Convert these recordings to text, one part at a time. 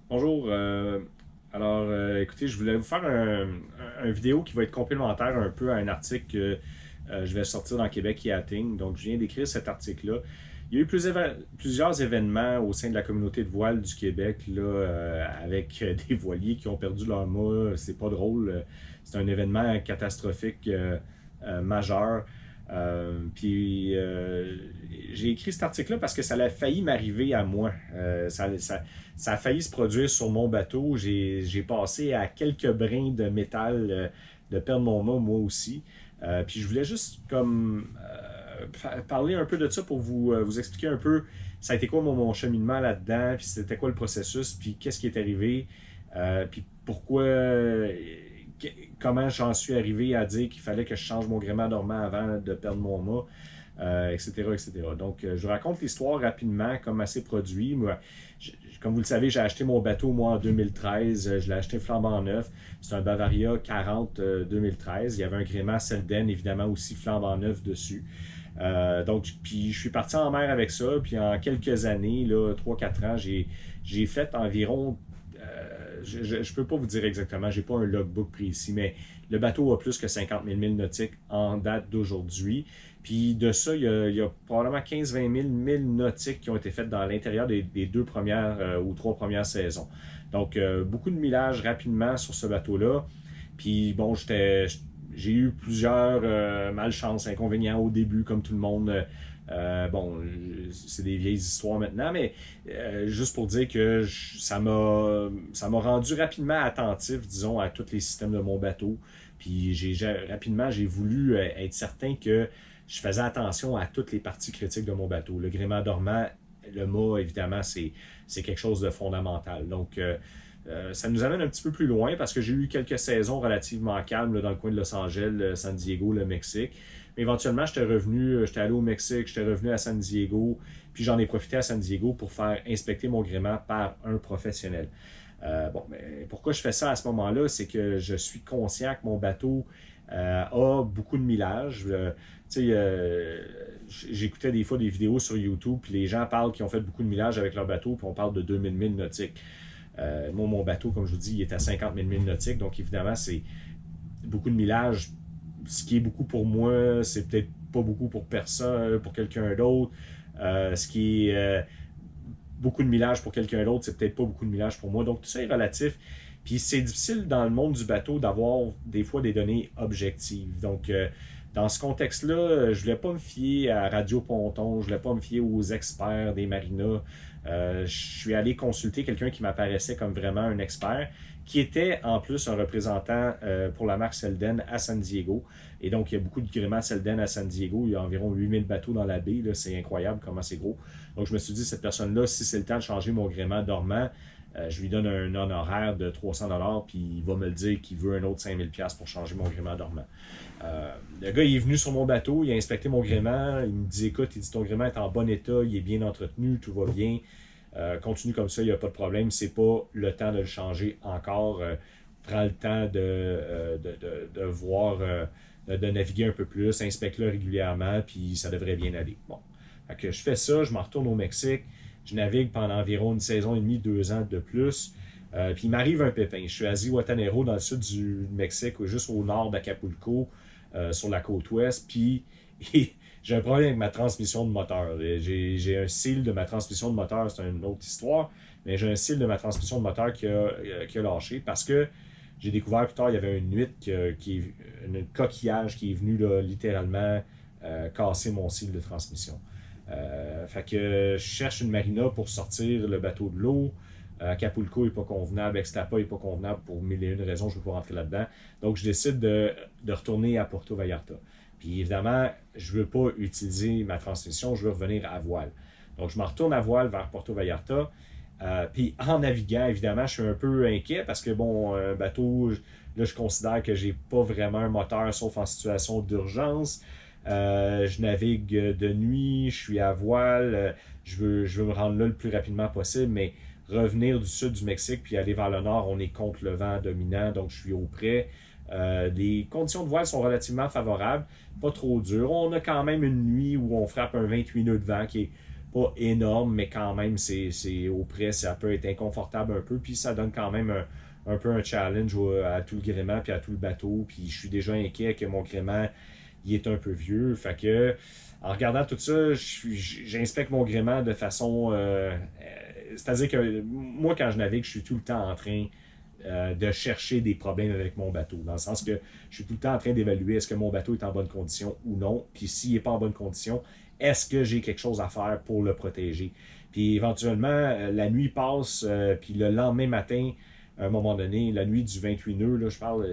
Bonjour. Écoutez, je voulais vous faire un vidéo qui va être complémentaire un peu à un article que je vais sortir dans Québec Yachting. Donc, je viens d'écrire cet article-là. Il y a eu plusieurs événements au sein de la communauté de voile du Québec, là, avec des voiliers qui ont perdu leur mât. C'est pas drôle. C'est un événement catastrophique majeur. J'ai écrit cet article-là parce que ça a failli m'arriver à moi. Ça a failli se produire sur mon bateau. J'ai passé à quelques brins de métal de perdre mon mât moi aussi. Puis je voulais juste parler un peu de ça pour vous expliquer un peu ça a été quoi mon cheminement là-dedans, puis c'était quoi le processus, puis qu'est-ce qui est arrivé, puis pourquoi, comment j'en suis arrivé à dire qu'il fallait que je change mon gréement dormant avant de perdre mon mât, etc., etc. Donc, je raconte l'histoire rapidement, comme assez produit. Moi, comme vous le savez, j'ai acheté mon bateau, moi, en 2013. Je l'ai acheté flambant neuf. C'est un Bavaria 40 2013. Il y avait un gréement Selden, évidemment, aussi flambant neuf dessus. Puis je suis parti en mer avec ça. Puis en quelques années, là, 3-4 ans, j'ai fait environ je ne peux pas vous dire exactement, j'ai pas un logbook précis, mais le bateau a plus que 50 000 milles nautiques en date d'aujourd'hui. Puis de ça, il y a probablement 15-20 000 milles nautiques qui ont été faites dans l'intérieur des deux premières ou trois premières saisons. Donc, beaucoup de millage rapidement sur ce bateau-là. Puis bon, j'ai eu plusieurs malchances, inconvénients au début, comme tout le monde. Bon, c'est des vieilles histoires maintenant, mais juste pour dire que ça m'a rendu rapidement attentif, disons, à tous les systèmes de mon bateau. Puis rapidement, j'ai voulu être certain que je faisais attention à toutes les parties critiques de mon bateau. Le gréement dormant, le mât, évidemment, c'est quelque chose de fondamental. Donc, ça nous amène un petit peu plus loin parce que j'ai eu quelques saisons relativement calmes là, dans le coin de Los Angeles, San Diego, le Mexique. Mais éventuellement, j'étais allé au Mexique, j'étais revenu à San Diego, puis j'en ai profité à San Diego pour faire inspecter mon gréement par un professionnel. Mais pourquoi je fais ça à ce moment-là, c'est que je suis conscient que mon bateau a beaucoup de millage. J'écoutais des fois des vidéos sur YouTube, puis les gens parlent qu'ils ont fait beaucoup de millage avec leur bateau, puis on parle de 2000 milles nautiques. Moi, mon bateau, comme je vous dis, il est à 50 000 milles nautiques, donc évidemment, c'est beaucoup de millage. Ce qui est beaucoup pour moi, c'est peut-être pas beaucoup pour personne, pour quelqu'un d'autre. Ce qui est beaucoup de millage pour quelqu'un d'autre, c'est peut-être pas beaucoup de millage pour moi. Donc tout ça est relatif. Puis c'est difficile dans le monde du bateau d'avoir des fois des données objectives. Donc dans ce contexte-là, je voulais pas me fier à Radio Ponton, je voulais pas me fier aux experts des marinas. Je suis allé consulter quelqu'un qui m'apparaissait comme vraiment un expert, qui était en plus un représentant pour la marque Selden à San Diego. Et donc, il y a beaucoup de gréements Selden à San Diego. Il y a environ 8000 bateaux dans la baie. C'est incroyable comment c'est gros. Donc, je me suis dit, cette personne-là, si c'est le temps de changer mon gréement dormant, je lui donne un honoraire de 300$, puis il va me le dire qu'il veut un autre 5000$ pour changer mon gréement dormant. Le gars, il est venu sur mon bateau, il a inspecté mon gréement, il me dit, écoute, il dit, ton gréement est en bon état, il est bien entretenu, tout va bien. Continue comme ça, il n'y a pas de problème. C'est pas le temps de le changer encore. Prends le temps de voir, de naviguer un peu plus, inspecte-le régulièrement, puis ça devrait bien aller. Bon. Fait que je fais ça, je m'en retourne au Mexique, je navigue pendant environ une saison et demie, 2 ans de plus. Puis il m'arrive un pépin. Je suis à Zihuatanejo, dans le sud du Mexique, juste au nord d'Acapulco, sur la côte ouest. Puis j'ai un problème avec ma transmission de moteur. J'ai un seal de ma transmission de moteur, c'est une autre histoire, mais j'ai un seal de ma transmission de moteur qui a lâché parce que j'ai découvert plus tard, il y avait une huître, une coquillage qui est venu là, littéralement casser mon seal de transmission. Fait que je cherche une marina pour sortir le bateau de l'eau. Acapulco n'est pas convenable, Extapa n'est pas convenable pour mille et une raisons, je ne veux pas rentrer là-dedans. Donc, je décide de retourner à Puerto Vallarta. Puis évidemment, je ne veux pas utiliser ma transmission, je veux revenir à voile. Donc, je me retourne à voile vers Puerto Vallarta. Puis en naviguant, évidemment, je suis un peu inquiet parce que, bon, un bateau, là, je considère que j'ai pas vraiment un moteur sauf en situation d'urgence. Je navigue de nuit, je suis à voile, je veux me rendre là le plus rapidement possible, mais revenir du sud du Mexique puis aller vers le nord, on est contre le vent dominant, donc je suis au près. Les conditions de voile sont relativement favorables, pas trop dures. On a quand même une nuit où on frappe un 28 nœuds de vent qui est pas énorme, mais quand même, au près, ça peut être inconfortable un peu, puis ça donne quand même un peu un challenge à tout le gréement, puis à tout le bateau, puis je suis déjà inquiet que mon gréement, il est un peu vieux, fait que, en regardant tout ça, j'inspecte mon gréement de façon... c'est-à-dire que moi, quand je navigue, je suis tout le temps en train de chercher des problèmes avec mon bateau, dans le sens que je suis tout le temps en train d'évaluer est-ce que mon bateau est en bonne condition ou non, puis s'il n'est pas en bonne condition, est-ce que j'ai quelque chose à faire pour le protéger. Puis éventuellement, la nuit passe, puis le lendemain matin, à un moment donné, la nuit du 28 nœuds, là, je parle,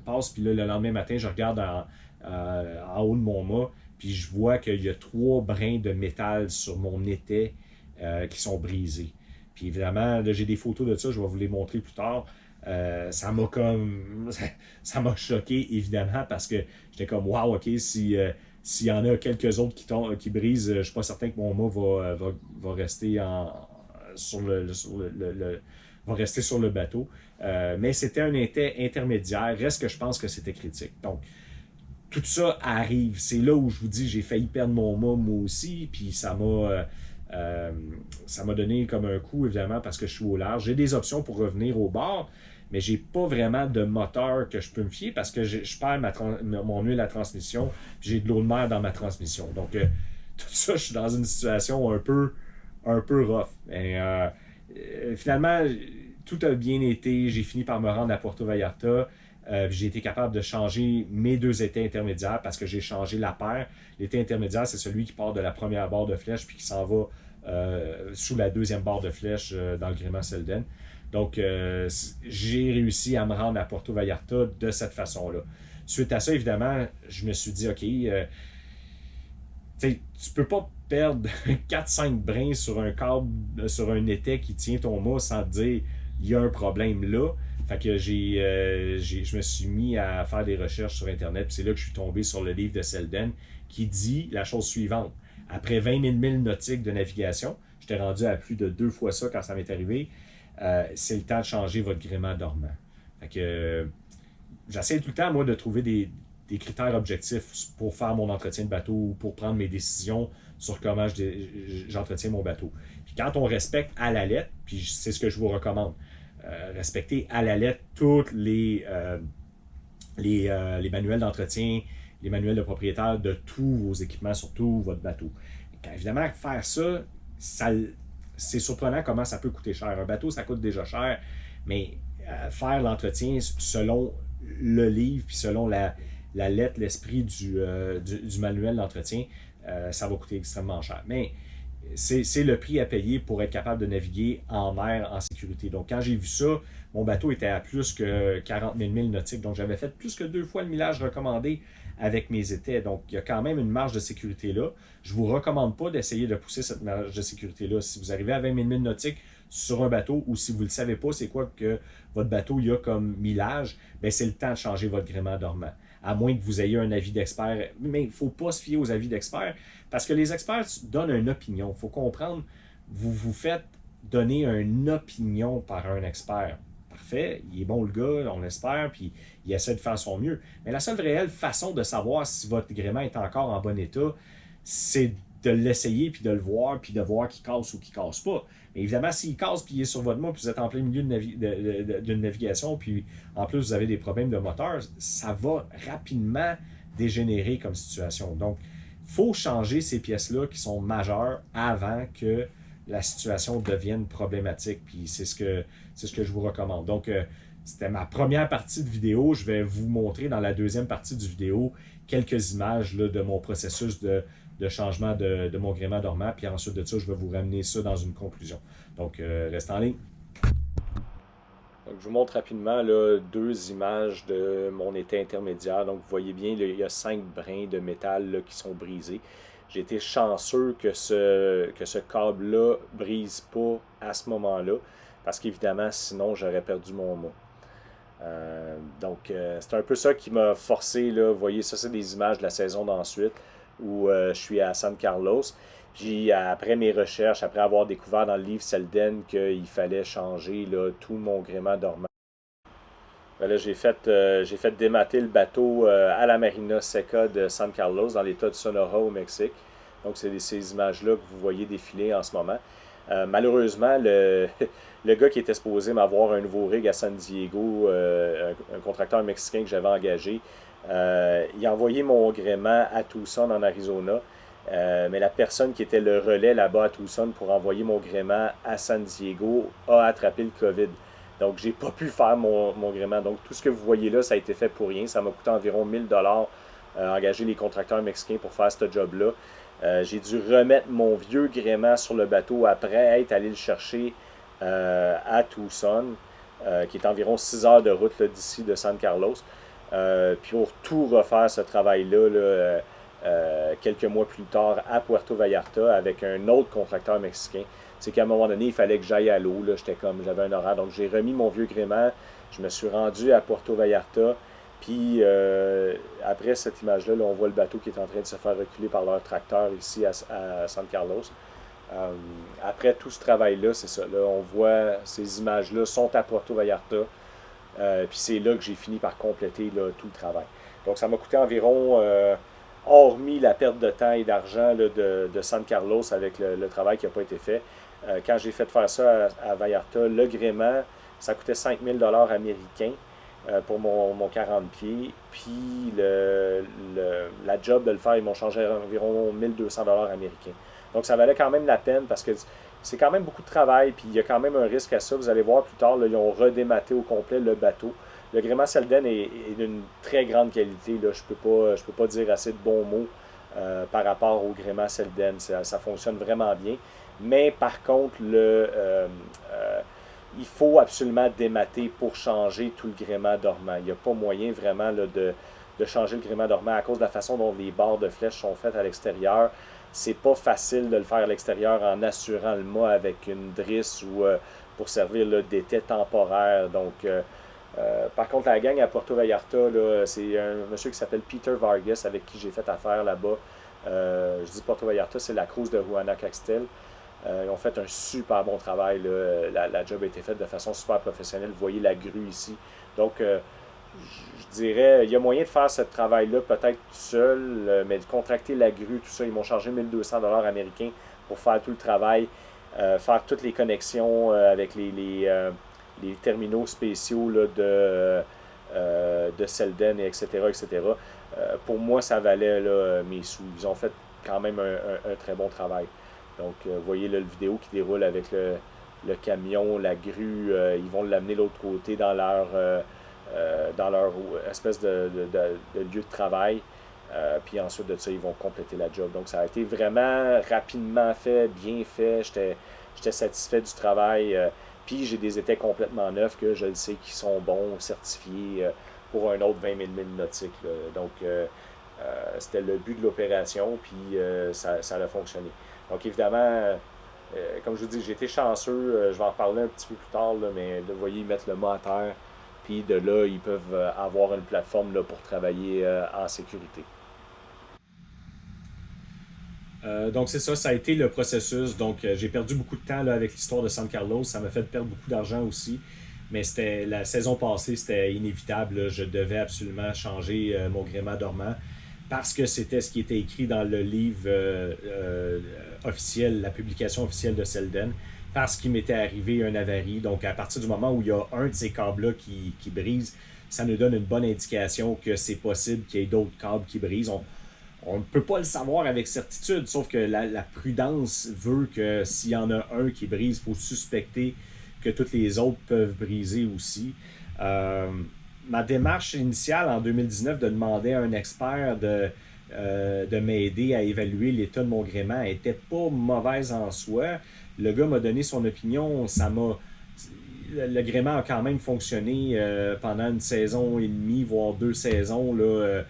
passe, puis là, le lendemain matin, je regarde en haut de mon mât, puis je vois qu'il y a 3 brins de métal sur mon étai qui sont brisés. Puis évidemment, là, j'ai des photos de ça, je vais vous les montrer plus tard. Ça m'a comme ça m'a choqué évidemment parce que j'étais comme wow, ok, s'il y en a quelques autres qui brisent, je suis pas certain que mon mât va rester va rester sur le bateau. Mais c'était un étai intermédiaire, reste que je pense que c'était critique. Donc tout ça arrive, c'est là où je vous dis j'ai failli perdre mon mât moi aussi, puis ça m'a donné comme un coup, évidemment, parce que je suis au large. J'ai des options pour revenir au bord, mais j'ai pas vraiment de moteur que je peux me fier parce que je perds mon huile à transmission, puis j'ai de l'eau de mer dans ma transmission. Donc, tout ça, je suis dans une situation un peu rough. Et, finalement, tout a bien été. J'ai fini par me rendre à Puerto Vallarta. J'ai été capable de changer mes 2 étais intermédiaires parce que j'ai changé la paire. L'étai intermédiaire, c'est celui qui part de la première barre de flèche puis qui s'en va sous la 2e barre de flèche dans le gréement Selden. Donc, j'ai réussi à me rendre à Puerto Vallarta de cette façon-là. Suite à ça, évidemment, je me suis dit, OK, tu peux pas perdre 4-5 brins sur un câble, sur un étai qui tient ton mât sans te dire, il y a un problème là. Fait que je me suis mis à faire des recherches sur Internet, puis c'est là que je suis tombé sur le livre de Selden qui dit la chose suivante. Après 20 000 milles nautiques de navigation, j'étais rendu à plus de 2 fois ça quand ça m'est arrivé, c'est le temps de changer votre gréement dormant. Fait que j'essaie tout le temps, moi, de trouver des critères objectifs pour faire mon entretien de bateau ou pour prendre mes décisions sur comment j'entretiens mon bateau. Puis quand on respecte à la lettre, puis c'est ce que je vous recommande, respecter à la lettre tous les manuels d'entretien, les manuels de propriétaire de tous vos équipements, surtout votre bateau. Quand, évidemment, faire ça, c'est surprenant comment ça peut coûter cher. Un bateau, ça coûte déjà cher, mais faire l'entretien selon le livre, puis selon la lettre, l'esprit du manuel d'entretien, ça va coûter extrêmement cher. Mais c'est le prix à payer pour être capable de naviguer en mer en sécurité. Donc, quand j'ai vu ça, mon bateau était à plus que 40 000 milles nautiques. Donc, j'avais fait plus que 2 fois le millage recommandé avec mes étais. Donc, il y a quand même une marge de sécurité là. Je ne vous recommande pas d'essayer de pousser cette marge de sécurité-là. Si vous arrivez à 20 000 milles nautiques sur un bateau ou si vous ne le savez pas, c'est quoi que votre bateau il a comme millage, bien, c'est le temps de changer votre gréement dormant. À moins que vous ayez un avis d'expert. Mais il ne faut pas se fier aux avis d'experts parce que les experts donnent une opinion. Il faut comprendre, vous vous faites donner une opinion par un expert. Parfait, il est bon le gars, on l'espère, puis il essaie de faire son mieux. Mais la seule réelle façon de savoir si votre gréement est encore en bon état, c'est de l'essayer, puis de le voir, puis de voir qu'il casse ou qu'il casse pas. Mais évidemment, s'il casse, puis il est sur votre mât, puis vous êtes en plein milieu d'une navigation, puis en plus vous avez des problèmes de moteur, ça va rapidement dégénérer comme situation. Donc, il faut changer ces pièces-là qui sont majeures avant que la situation devienne problématique. Puis c'est ce que je vous recommande. Donc, c'était ma première partie de vidéo. Je vais vous montrer dans la deuxième partie du vidéo quelques images là, de mon processus de changement de mon gréement dormant. Puis ensuite de ça, je vais vous ramener ça dans une conclusion. Donc, restez en ligne. Donc, je vous montre rapidement là, 2 images de mon étai intermédiaire. Donc, vous voyez bien, là, il y a 5 brins de métal là, qui sont brisés. J'ai été chanceux que ce câble-là ne brise pas à ce moment-là, parce qu'évidemment, sinon, j'aurais perdu mon mât. Donc, c'est un peu ça qui m'a forcé, là. Vous voyez, ça, c'est des images de la saison d'ensuite, où je suis à San Carlos. Puis, après mes recherches, après avoir découvert dans le livre Selden qu'il fallait changer là, tout mon gréement dormant, ben là, j'ai fait démater le bateau à la Marina Seca de San Carlos, dans l'état de Sonora, au Mexique. Donc, c'est ces images-là que vous voyez défiler en ce moment. Malheureusement, le gars qui était supposé m'avoir un nouveau rig à San Diego, un contracteur mexicain que j'avais engagé, il a envoyé mon gréement à Tucson, en Arizona. Mais la personne qui était le relais là-bas à Tucson pour envoyer mon gréement à San Diego a attrapé le COVID. Donc, j'ai pas pu faire mon gréement. Donc, tout ce que vous voyez là, ça a été fait pour rien. Ça m'a coûté environ 1000$ engager les contracteurs mexicains pour faire ce job-là. J'ai dû remettre mon vieux gréement sur le bateau après être allé le chercher à Tucson, qui est environ 6 heures de route d'ici de San Carlos. Puis pour tout refaire ce travail-là, quelques mois plus tard à Puerto Vallarta avec un autre contracteur mexicain. C'est qu'à un moment donné, il fallait que j'aille à l'eau. J'avais un horaire. Donc j'ai remis mon vieux gréement. Je me suis rendu à Puerto Vallarta. Puis après cette image-là, on voit le bateau qui est en train de se faire reculer par leur tracteur ici à San Carlos. Après tout ce travail-là, c'est ça. Là, on voit ces images-là sont à Puerto Vallarta. Puis c'est là que j'ai fini par compléter tout le travail. Donc ça m'a coûté environ, hormis la perte de temps et d'argent de San Carlos avec le travail qui n'a pas été fait, quand j'ai fait faire ça à Vallarta, le gréement, ça coûtait 5000$ américains pour mon 40 pieds. Puis la job de le faire, ils m'ont changé environ 1200$ américains. Donc ça valait quand même la peine parce que c'est quand même beaucoup de travail, puis il y a quand même un risque à ça. Vous allez voir plus tard, là, ils ont redématé au complet le bateau. Le gréement Selden est d'une très grande qualité. Là. Je peux pas dire assez de bons mots par rapport au gréement Selden. Ça fonctionne vraiment bien. Mais par contre, il faut absolument démater pour changer tout le gréement dormant. Il n'y a pas moyen vraiment là, de changer le gréement dormant à cause de la façon dont les barres de flèche sont faites à l'extérieur. C'est pas facile de le faire à l'extérieur en assurant le mât avec une drisse ou pour servir d'étai temporaire. Donc, par contre, la gang à Puerto Vallarta, c'est un monsieur qui s'appelle Peter Vargas avec qui j'ai fait affaire là-bas. Je dis Puerto Vallarta, c'est la cruise de Juana Caxtel. Ils ont fait un super bon travail. La job a été faite de façon super professionnelle. Vous voyez la grue ici. Donc, je dirais, il y a moyen de faire ce travail-là peut-être tout seul, mais de contracter la grue, tout ça, ils m'ont chargé 1200$ américains pour faire tout le travail, faire toutes les connexions avec les terminaux spéciaux là, de Selden, etc. etc. Pour moi, ça valait là, mes sous. Ils ont fait quand même un très bon travail. Donc, vous voyez là, la vidéo qui déroule avec le camion, la grue. Ils vont l'amener de l'autre côté dans leur espèce de lieu de travail. Puis ensuite de ça, ils vont compléter la job. Donc, ça a été vraiment rapidement fait, bien fait. J'étais satisfait du travail. Puis, j'ai des étais complètement neufs que je le sais qui sont bons, certifiés pour un autre 20 000 milles nautiques. Là. Donc, c'était le but de l'opération, puis ça a fonctionné. Donc, évidemment, comme je vous dis, j'ai été chanceux. Je vais en reparler un petit peu plus tard, là, mais là, vous voyez, ils mettent le mât à terre. Puis de là, ils peuvent avoir une plateforme là, pour travailler en sécurité. Donc c'est ça a été le processus. Donc j'ai perdu beaucoup de temps là, avec l'histoire de San Carlos. Ça m'a fait perdre beaucoup d'argent aussi. Mais c'était la saison passée, c'était inévitable. Là. Je devais absolument changer mon gréement dormant parce que c'était ce qui était écrit dans le livre officiel, la publication officielle de Selden. Parce qu'il m'était arrivé un avarie. Donc, à partir du moment où il y a un de ces câbles-là qui brise, ça nous donne une bonne indication que c'est possible qu'il y ait d'autres câbles qui brisent. On ne peut pas le savoir avec certitude, sauf que la prudence veut que s'il y en a un qui brise, il faut suspecter que toutes les autres peuvent briser aussi. Ma démarche initiale en 2019 de demander à un expert de m'aider à évaluer l'état de mon gréement n'était pas mauvaise en soi. Le gars m'a donné son opinion, le gréement a quand même fonctionné pendant une saison et demie, voire 2 saisons là,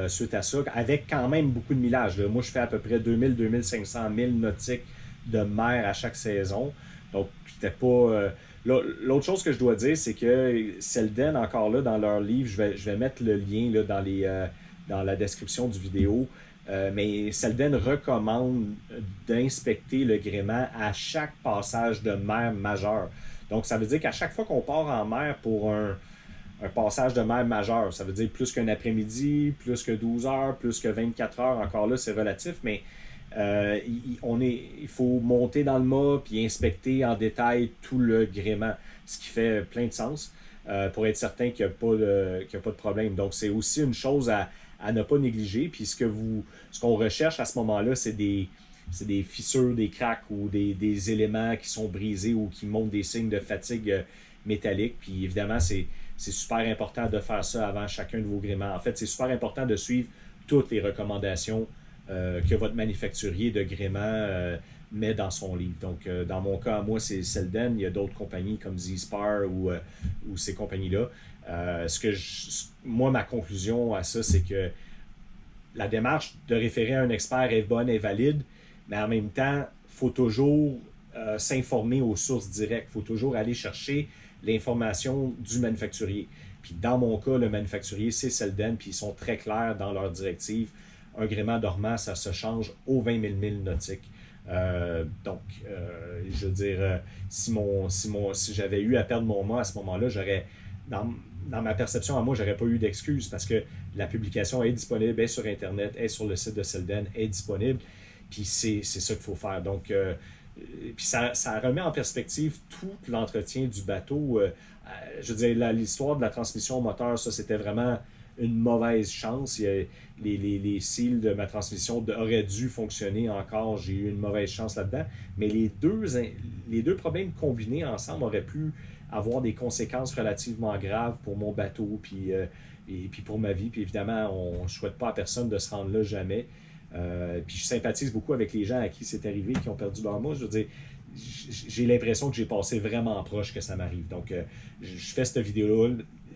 suite à ça, avec quand même beaucoup de millage. Là. Moi, je fais à peu près 2000-2500 milles nautiques de mer à chaque saison. Donc, c'était pas... L'autre chose que je dois dire, c'est que Selden, encore là, dans leur livre, je vais mettre le lien là, dans la description du vidéo, mais Selden recommande d'inspecter le gréement à chaque passage de mer majeur. Donc, ça veut dire qu'à chaque fois qu'on part en mer pour un passage de mer majeur, ça veut dire plus qu'un après-midi, plus que 12 heures, plus que 24 heures, encore là, c'est relatif, mais il faut monter dans le mât puis inspecter en détail tout le gréement, ce qui fait plein de sens pour être certain qu'il n'y a pas de problème. Donc, c'est aussi une chose à ne pas négliger. Puis ce qu'on recherche à ce moment-là, c'est des fissures, des cracks ou des éléments qui sont brisés ou qui montrent des signes de fatigue métallique. Puis évidemment, c'est super important de faire ça avant chacun de vos gréements. En fait, c'est super important de suivre toutes les recommandations que votre manufacturier de gréement met dans son livre. Donc, dans mon cas, moi, c'est Selden. Il y a d'autres compagnies comme Z-Spar ou ces compagnies-là. Moi, ma conclusion à ça, c'est que la démarche de référer à un expert est bonne et valide, mais en même temps, il faut toujours s'informer aux sources directes. Il faut toujours aller chercher l'information du manufacturier. Puis dans mon cas, le manufacturier, c'est Selden, puis ils sont très clairs dans leurs directives. Un gréement dormant, ça se change aux 20 000 milles nautiques. Je veux dire, si j'avais eu à perdre mon mât à ce moment-là, dans ma perception à moi, j'aurais pas eu d'excuse parce que la publication est disponible, est sur Internet, est sur le site de Selden, est disponible. Puis c'est ça qu'il faut faire. Donc, puis ça remet en perspective tout l'entretien du bateau. Je veux dire, l'histoire de la transmission moteur, ça, c'était vraiment une mauvaise chance. Les cils de ma transmission auraient dû fonctionner encore. J'ai eu une mauvaise chance là-dedans. Mais les deux problèmes combinés ensemble auraient pu avoir des conséquences relativement graves pour mon bateau et puis pour ma vie. Puis évidemment, on ne souhaite pas à personne de se rendre là jamais. Puis je sympathise beaucoup avec les gens à qui c'est arrivé, qui ont perdu leur mât. Je veux dire, j'ai l'impression que j'ai passé vraiment proche que ça m'arrive. Donc, je fais cette vidéo-là,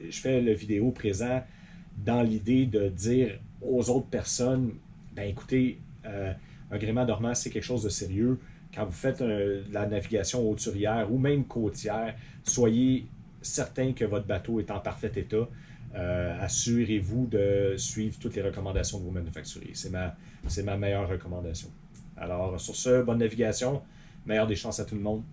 je fais le vidéo présent dans l'idée de dire aux autres personnes, ben écoutez, un gréement dormant, c'est quelque chose de sérieux. Quand vous faites de la navigation hauturière ou même côtière, soyez certain que votre bateau est en parfait état. Assurez-vous de suivre toutes les recommandations de vos manufacturiers. C'est ma meilleure recommandation. Alors, sur ce, bonne navigation, meilleure des chances à tout le monde.